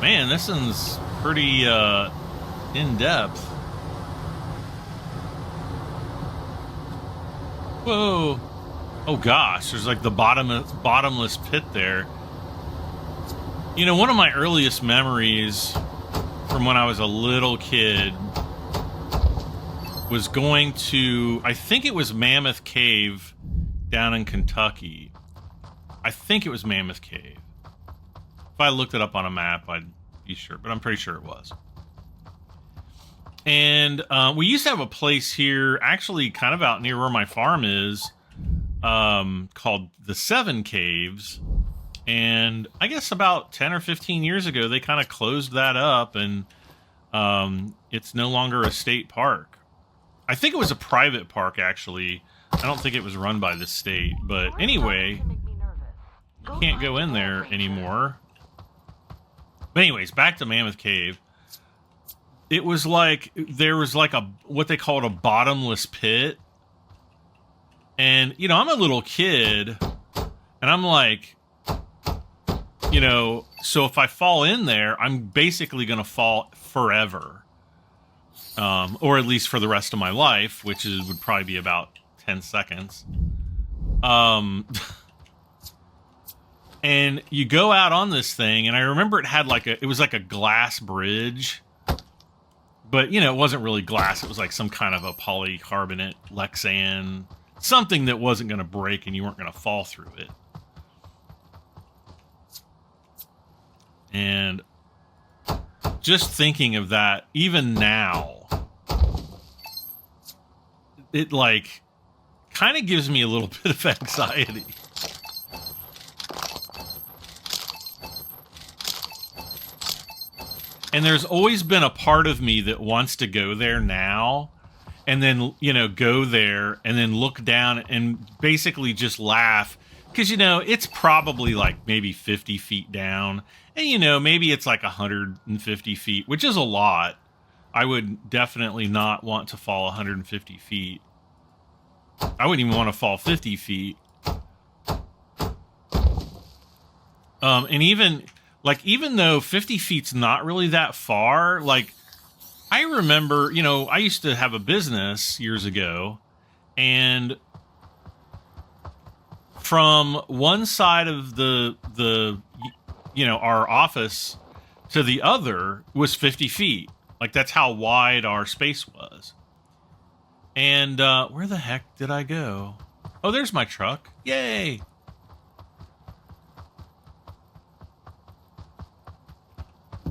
Man, this one's pretty in-depth. Whoa. Oh gosh, there's like the bottomless pit there. You know, one of my earliest memories from when I was a little kid was going to, I think it was Mammoth Cave down in Kentucky. I think it was Mammoth Cave. If I looked it up on a map, I'd be sure, but I'm pretty sure it was. And we used to have a place here, actually kind of out near where my farm is, called the Seven Caves. And I guess about 10 or 15 years ago, they kind of closed that up, and it's no longer a state park. I think it was a private park, actually. I don't think it was run by the state. But anyway, you can't go in there anymore. But anyways, back to Mammoth Cave. It was like, there was like a, what they called a bottomless pit. And, you know, I'm a little kid, and I'm like, you know, so if I fall in there, I'm basically going to fall forever. Or at least for the rest of my life, which would probably be about 10 seconds. And you go out on this thing, and I remember it had like it was like a glass bridge. But, you know, it wasn't really glass. It was like some kind of a polycarbonate Lexan, something that wasn't going to break and you weren't going to fall through it. And just thinking of that, even now, it like kind of gives me a little bit of anxiety. And there's always been a part of me that wants to go there now and then, you know, go there and then look down and basically just laugh. Because, you know, it's probably like maybe 50 feet down. And, you know, maybe it's like 150 feet, which is a lot. I would definitely not want to fall 150 feet. I wouldn't even want to fall 50 feet. And even though 50 feet's not really that far, like, I remember, you know, I used to have a business years ago, and from one side of the you know, our office to the other was 50 feet. Like, that's how wide our space was. And where the heck did I go? Oh, there's my truck. Yay!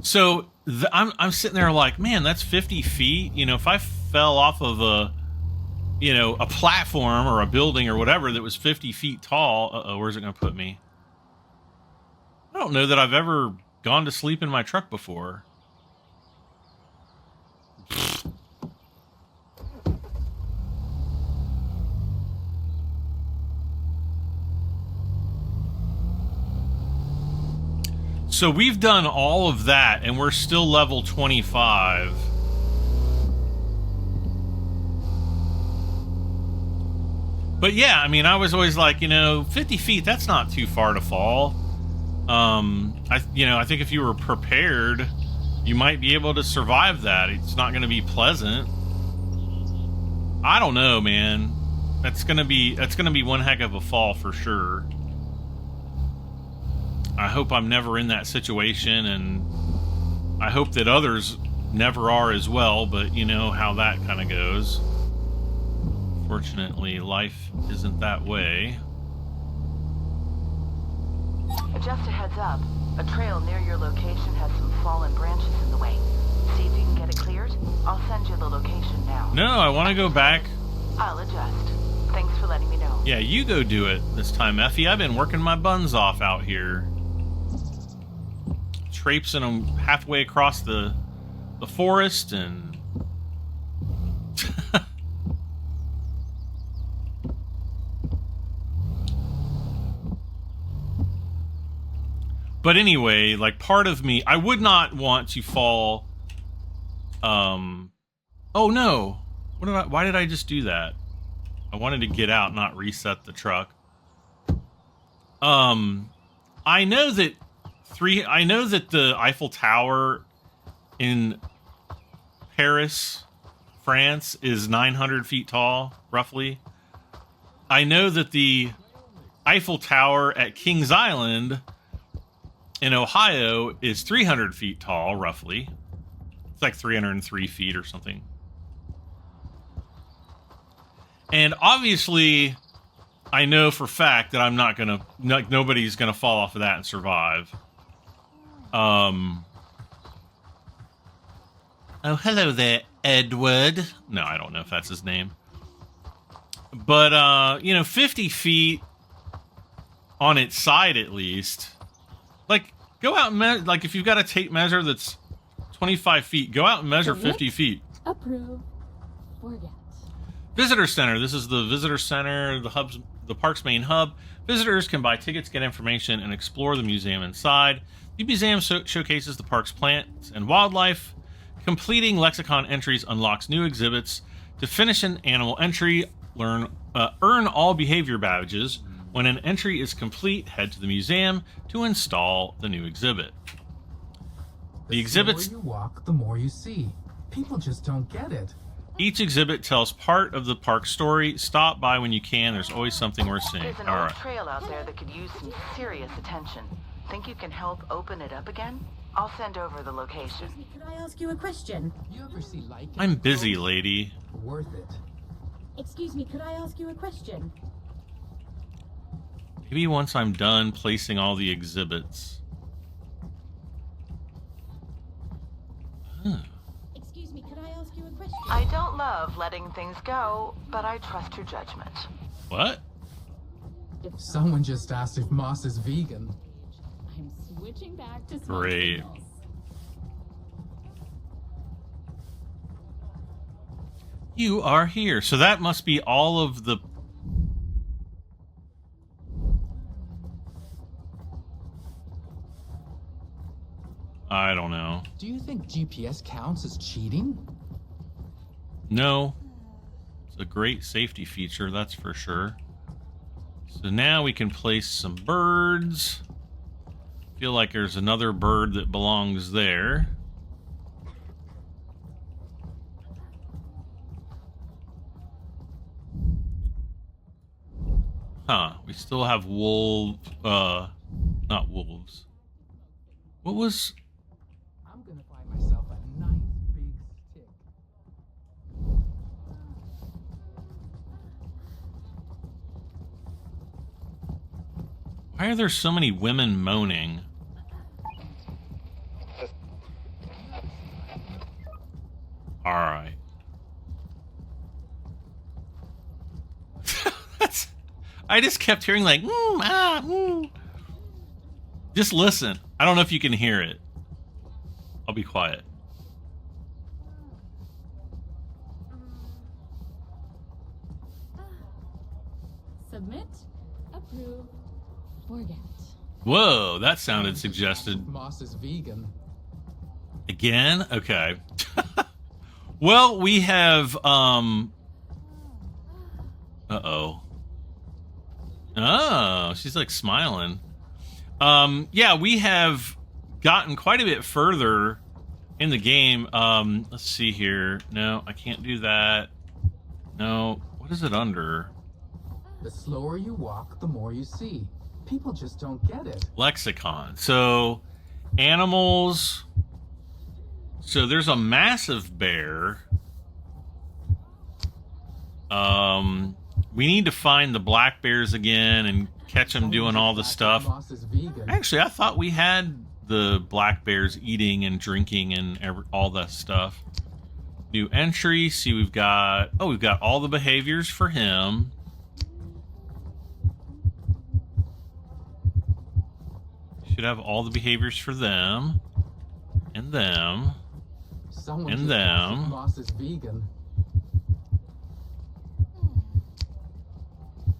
So I'm sitting there like, man, that's 50 feet. You know, if I fell off of a platform or a building or whatever that was 50 feet tall, where's it going to put me? I don't know that I've ever gone to sleep in my truck before. So we've done all of that, and we're still level 25. But yeah, I mean, I was always like, you know, 50 feet, that's not too far to fall. I think if you were prepared, you might be able to survive that. It's not going to be pleasant. I don't know, man. That's going to be one heck of a fall for sure. I hope I'm never in that situation, and I hope that others never are as well, but you know how that kind of goes. Fortunately, life isn't that way. Just a heads up, a trail near your location has some fallen branches in the way. See if you can get it cleared? I'll send you the location now. No, I want to go back. I'll adjust. Thanks for letting me know. Yeah, you go do it this time, Effie. I've been working my buns off out here. Traipsing them halfway across the forest and... But anyway, like, part of me, I would not want to fall. Oh no! Why did I just do that? I wanted to get out, not reset the truck. I know that the Eiffel Tower in Paris, France is 900 feet tall, roughly. I know that the Eiffel Tower at Kings Island in Ohio is 300 feet tall, roughly. It's like 303 feet or something. And obviously, I know for a fact that I'm not gonna, nobody's gonna fall off of that and survive. Oh, hello there, Edward. No, I don't know if that's his name. But, 50 feet on its side at least. Like, go out and like, if you've got a tape measure that's 25 feet, go out and measure 50 feet. Approve. Forget. Visitor Center. This is the Visitor Center, the park's main hub. Visitors can buy tickets, get information, and explore the museum inside. The museum showcases the park's plants and wildlife. Completing lexicon entries unlocks new exhibits. To finish an animal entry, earn all behavior badges. When an entry is complete, head to the museum to install the new exhibit. The exhibits... The more you walk, the more you see. People just don't get it. Each exhibit tells part of the park story. Stop by when you can. There's always something worth seeing. There's an All old right. trail out there that could use some serious attention. Think you can help open it up again? I'll send over the location. Excuse me, could I ask you a question? You ever see lichen? I'm busy, lady. Worth it. Excuse me, could I ask you a question? Maybe once I'm done placing all the exhibits. Huh. Excuse me, could I ask you a question? I don't love letting things go, but I trust your judgment. What? Someone just asked if Moss is vegan. I'm switching back to small Great. signals. You are here. So that must be all of the... I don't know. Do you think GPS counts as cheating? No. It's a great safety feature, that's for sure. So now we can place some birds. Feel like there's another bird that belongs there. Huh. We still have not wolves. What was... I'm gonna find myself a nice big stick. Why are there so many women moaning? Alright. I just kept hearing like, Just listen. I don't know if you can hear it. I'll be quiet. Submit. Approve. Forget. Whoa, that sounded suggested. Moss is vegan. Again? Okay. Well, we have, uh-oh. Oh, she's like smiling. Yeah, we have gotten quite a bit further in the game. Let's see here. No, I can't do that. No, what is it under? The slower you walk, the more you see. People just don't get it. Lexicon. So, animals. So there's a massive bear. We need to find the black bears again and catch them doing all the stuff. Moss is vegan. Actually, I thought we had the black bears eating and drinking and all that stuff. New entry. See, we've got all the behaviors for him. Should have all the behaviors for them and them. Someone and just asked them. if Moss is vegan.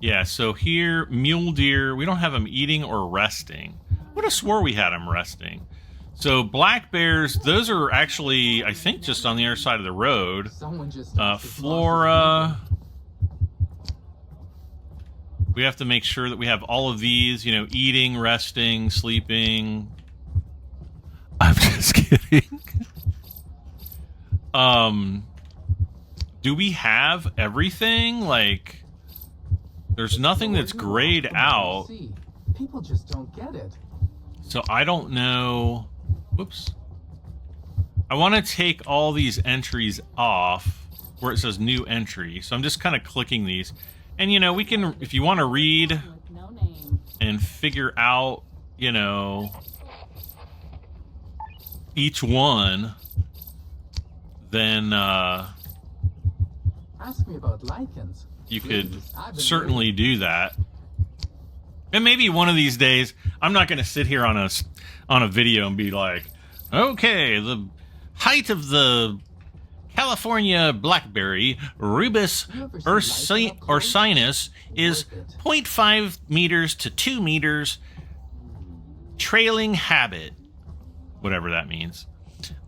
Yeah, so here, mule deer, we don't have them eating or resting. I would have swore we had them resting. So black bears, those are actually, I think, just on the other side of the road. Someone just asked if Moss is Flora. We have to make sure that we have all of these, you know, eating, resting, sleeping. I'm just kidding. Do we have everything? Like, there's nothing that's grayed out. People just don't get it. So I don't know. Whoops. I want to take all these entries off where it says new entry. So I'm just kind of clicking these. And, you know, we can, if you want to read and figure out, you know, each one, then ask me about lichens. You could certainly do that. And maybe one of these days, I'm not going to sit here on a video and be like, okay, the height of the California blackberry, Rubus ursinus, is 0.5 meters to 2 meters, trailing habit, whatever that means.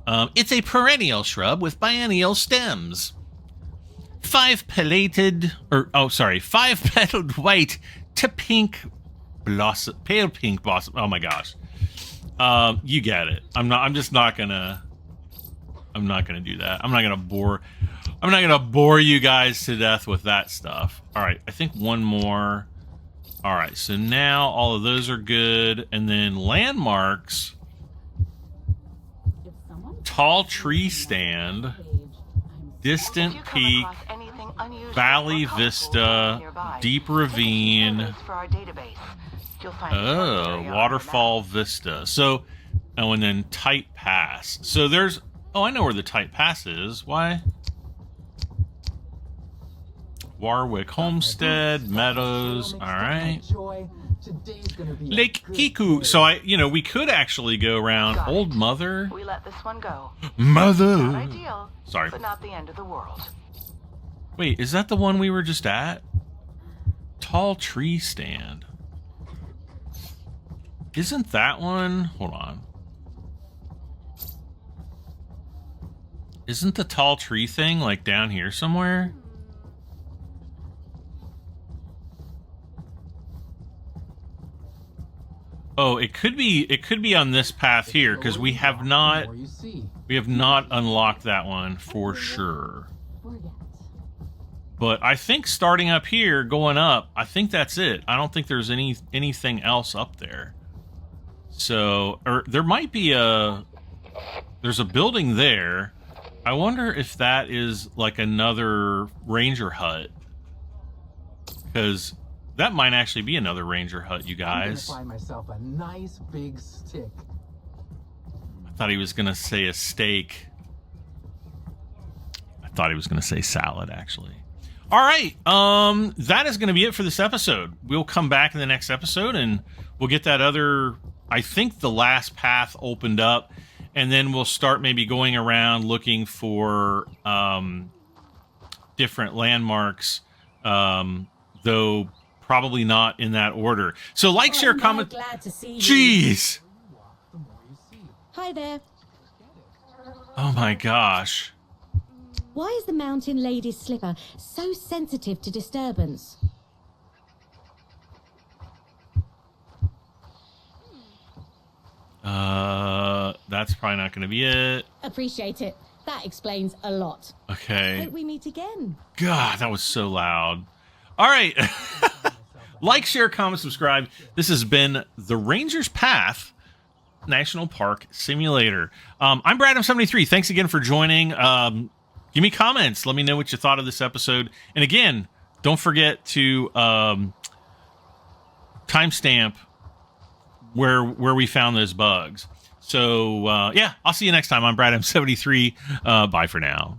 It's a perennial shrub with biennial stems. 5-petaled white to pink blossom, pale pink blossom. Oh my gosh. You get it. I'm just not gonna do that. I'm not gonna bore you guys to death with that stuff. All right, I think one more. All right, so now all of those are good, and then landmarks. Tall tree stand, distant peak, valley vista, deep ravine. Oh, waterfall vista. So, oh, and then tight pass. So there's, oh, I know where the tight pass is. Why? Warwick Homestead, Meadows. All right. Lake Kiku. So we could actually go around Old Mother. We let this one go. Mother. Not ideal, sorry, but not the end of the world. Wait, is that the one we were just at? Tall tree stand. Isn't that one? Hold on. Isn't the tall tree thing like down here somewhere? Oh, it could be on this path here because we have not unlocked that one for sure. But I think starting up here, going up, I think that's it. I don't think there's anything else up there. So, or there might be there's a building there. I wonder if that is like another ranger hut. Because that might actually be another ranger hut, you guys. I'm gonna find myself a nice big stick. I thought he was gonna say a steak. I thought he was gonna say salad, actually. All right, that is gonna be it for this episode. We'll come back in the next episode and we'll get that other. I think the last path opened up, and then we'll start maybe going around looking for different landmarks, though probably not in that order. So like, share, comment. Glad to see you. Jeez. Hi there. Oh my gosh. Why is the mountain lady's slipper so sensitive to disturbance? That's probably not going to be it. Appreciate it. That explains a lot. Okay. Hope we meet again. God, that was so loud. All right. Like, share, comment, subscribe. This has been the Ranger's Path National Park Simulator. I'm Biomes.73. Thanks again for joining. Give me comments. Let me know what you thought of this episode. And again, don't forget to timestamp where we found those bugs. So, yeah, I'll see you next time. I'm Biomes.73. Bye for now.